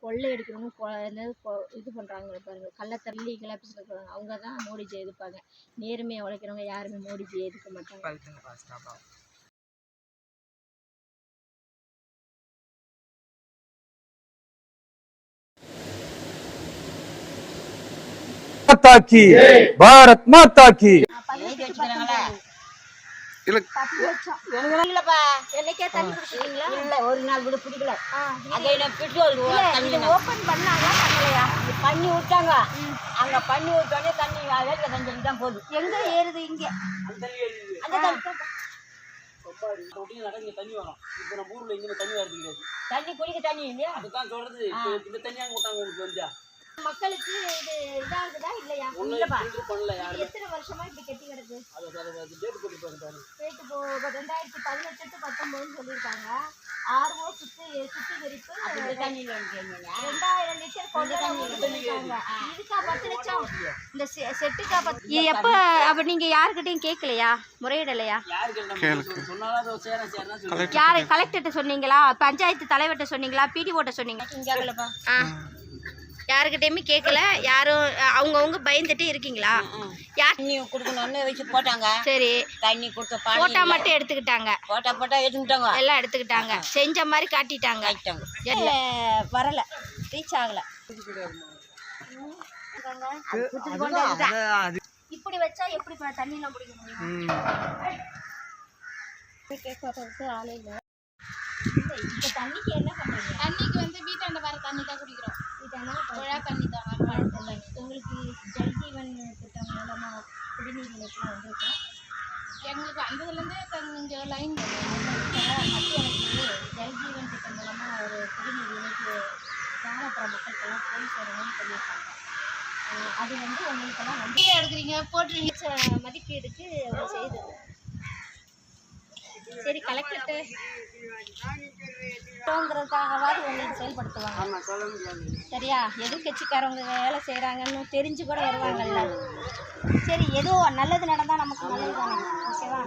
கொள்ளை அடிக்கிறவங்க இது பண்ணுறாங்க பாருங்க, கள்ளத்தள்ளி கிளப்பிச்சு இருக்கிறாங்க, அவங்க தான் மோடிஜி எதிர்ப்பாங்க. நேர்மையாக உழைக்கிறவங்க யாருமே மோடிஜி எதிர்க்க மாட்டாங்க. माता की भारत माता की ஒரு நாள் கூட பிடிக்கல. பெட்ரோல் ஓபன் பண்ணாங்க, பண்ணி விட்டாங்க. அங்க பண்ணி விட்டோடனே தண்ணி வேலைக்கு தண்ணி தான் போகுது. எங்க ஏறுது? இங்க அந்த தண்ணி குடிக்க தண்ணி இல்லையா? அதுதான் சொல்றது. இந்த தண்ணி அங்க விட்டாங்க உங்களுக்கு வந்து மக்களுக்கு இது இதாகுதா இல்லையா? எத்தனை வருஷமா இப்படி கெட்டி கிடக்கு? டேட்டு போ 2018 19 சொல்லியிருக்காங்க. ஆர்ஓ சுத்திகரிப்பு 2000 லிட்டர் கொண்டு சொல்லியிருக்காங்க. இதுக்கா 10 லட்சம்? இந்த செட்டுக்கா 10? எப்போ அப்போ நீங்கள் யாருக்கிட்டையும் கேட்கலையா, முறையிடலையா? யாரு கலெக்டர்கிட்ட சொன்னீங்களா, பஞ்சாயத்து தலைவர்கிட்ட சொன்னீங்களா, பிடிஓட்ட சொன்னீங்களா? யாருக்கிட்டையுமே கேட்கல. யாரும் அவங்கவுங்க பயந்துட்டு இருக்கீங்களா? யார் தண்ணி கொடுக்கணும்னு வச்சு போட்டாங்க. சரி, தண்ணி கொடுத்த போட்டா மட்டும் எடுத்துக்கிட்டாங்க. போட்டா எடுத்துக்கிட்டாங்க, எல்லாம் எடுத்துக்கிட்டாங்க. செஞ்ச மாதிரி காட்டிட்டாங்க. வரல, ரீச் ஆகல. இப்படி வச்சா எப்படி தண்ணியெல்லாம் குடிக்க முடியும்? கேட்கறதுக்கு ஆளே இல்லை. இப்போ தண்ணிக்கு என்ன பண்ணுறீங்க? தண்ணிக்கு வந்து வீட்டாண்ட வர தண்ணி தான் குடிக்கிறோம். குழா தண்ணி தான். உங்களுக்கு ஜல்ஜீவன் திட்டம் மூலமாக குடிநீர் இணைப்புலாம் வந்திருக்கா? எங்களுக்கு வந்ததுலேருந்தே கொஞ்சம் லைன் மத்திய அரசு ஜல்ஜீவன் திட்டம் மூலமாக ஒரு குடிநீர் இணைப்பு கிராமப்புற மக்களுக்கெல்லாம் போய் சேரணும்னு சொல்லியிருக்காங்க. அது வந்து உங்களுக்கெல்லாம் வந்து எடுக்கிறீங்க போட்டுருங்க மதிப்பீடுக்கு செய்து. சரி, கலெக்டர்கிட்ட ங்கிறதுக்காகவாது உங்களுக்கு செயல்படுத்துவாங்க. சரியா? எதிர்கட்சிக்காரவங்க வேலை செய்கிறாங்கன்னு தெரிஞ்சு கூட வருவாங்கல்ல. சரி, ஏதோ நல்லது நடந்தால் நமக்கு நல்லது தானே. ஓகேவா?